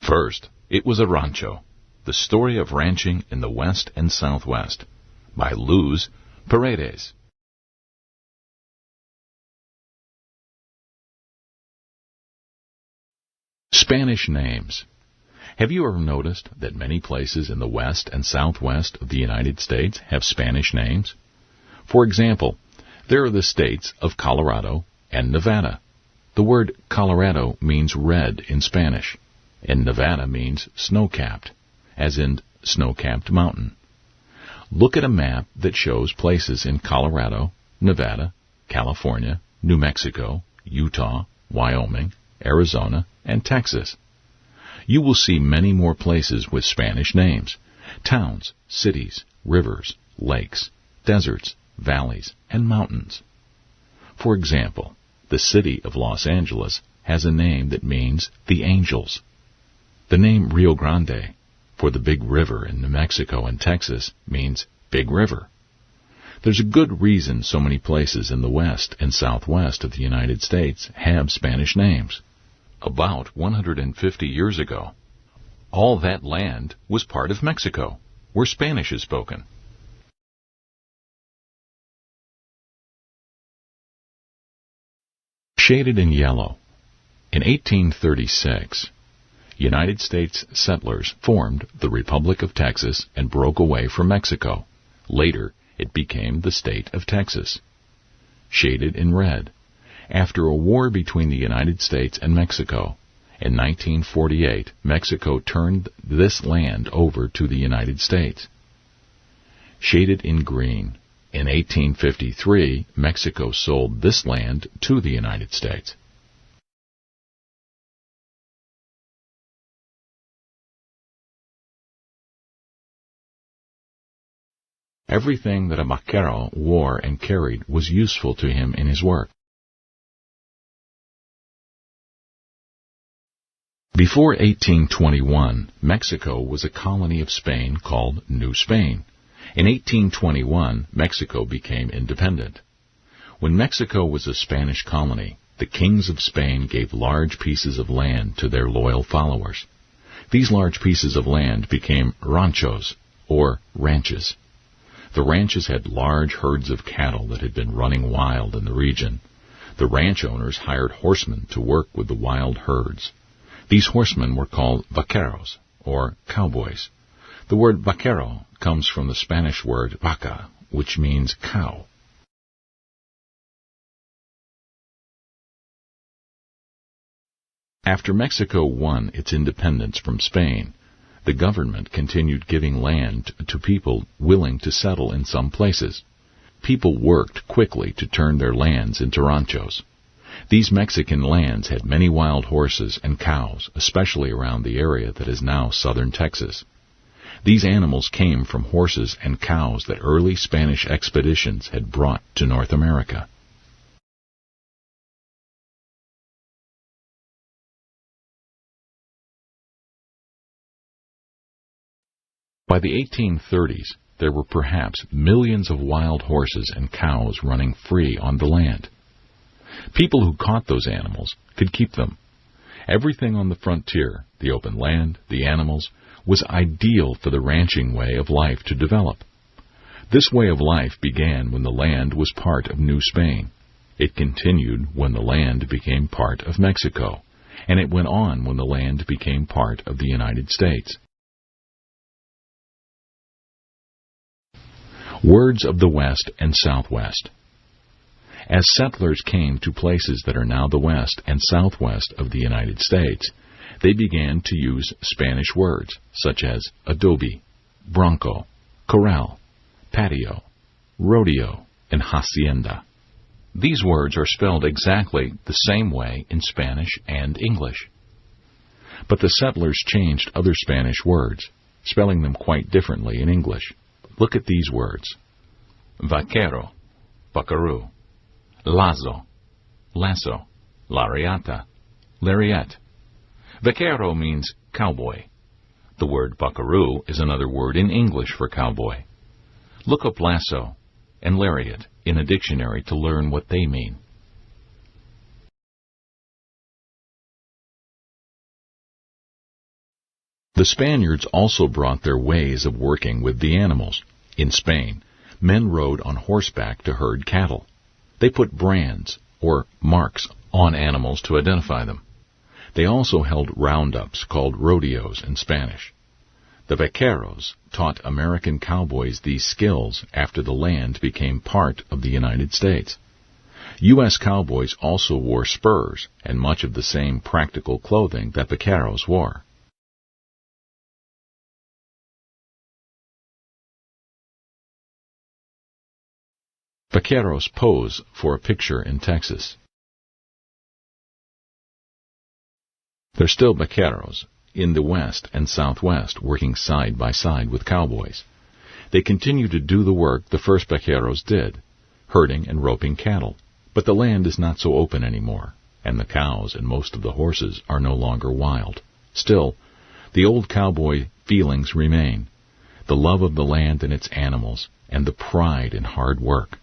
First, it was a rancho, the story of ranching in the West and Southwest, by Luz Paredes. Spanish names. Have you ever noticed that many places in the West and Southwest of the United States have Spanish names? For example, there are the states of Colorado and Nevada. The word Colorado means red in Spanish, and Nevada means snow-capped, as in snow-capped mountain. Look at a map that shows places in Colorado, Nevada, California, New Mexico, Utah, Wyoming, Arizona, and Texas. You will see many more places with Spanish names: towns, cities, rivers, lakes, deserts, valleys, and mountains. For example, the city of Los Angeles has a name that means the angels. The name Rio Grande, for the big river in New Mexico and Texas, means big river. There's a good reason so many places in the West and Southwest of the United States have Spanish names. About 150 years ago, all that land was part of Mexico, where Spanish is spoken. Shaded in yellow. In 1836, United States settlers formed the Republic of Texas and broke away from Mexico. Later, it became the state of Texas. Shaded in red. After a war between the United States and Mexico, in 1948, Mexico turned this land over to the United States. Shaded in green. In 1853, Mexico sold this land to the United States. Everything that a vaquero wore and carried was useful to him in his work. Before 1821, Mexico was a colony of Spain called New Spain. In 1821, Mexico became independent. When Mexico was a Spanish colony, the kings of Spain gave large pieces of land to their loyal followers. These large pieces of land became ranchos, or ranches. The ranches had large herds of cattle that had been running wild in the region. The ranch owners hired horsemen to work with the wild herds. These horsemen were called vaqueros, or cowboys. The word vaquero comes from the Spanish word vaca, which means cow. After Mexico won its independence from Spain, the government continued giving land to people willing to settle in some places. People worked quickly to turn their lands into ranchos. These Mexican lands had many wild horses and cows, especially around the area that is now southern Texas. These animals came from horses and cows that early Spanish expeditions had brought to North America. By the 1830s, there were perhaps millions of wild horses and cows running free on the land. People who caught those animals could keep them. Everything on the frontier, the open land, the animals, was ideal for the ranching way of life to develop. This way of life began when the land was part of New Spain. It continued when the land became part of Mexico, and it went on when the land became part of the United States. Words of the West and Southwest. As settlers came to places that are now the west and southwest of the United States, they began to use Spanish words such as adobe, bronco, corral, patio, rodeo, and hacienda. These words are spelled exactly the same way in Spanish and English. But the settlers changed other Spanish words, spelling them quite differently in English. Look at these words: vaquero, buckaroo; lazo, lasso; lariata, lariat. Vaquero means cowboy. The word buckaroo is another word in English for cowboy. Look up lasso and lariat in a dictionary to learn what they mean. The Spaniards also brought their ways of working with the animals. In Spain, men rode on horseback to herd cattle. They put brands, or marks, on animals to identify them. They also held roundups called rodeos in Spanish. The vaqueros taught American cowboys these skills after the land became part of the United States. U.S. cowboys also wore spurs and much of the same practical clothing that vaqueros wore. Vaqueros pose for a picture in Texas. They're still vaqueros in the West and Southwest, working side by side with cowboys. They continue to do the work the first vaqueros did, herding and roping cattle. But the land is not so open anymore, and the cows and most of the horses are no longer wild. Still, the old cowboy feelings remain, the love of the land and its animals, and the pride in hard work.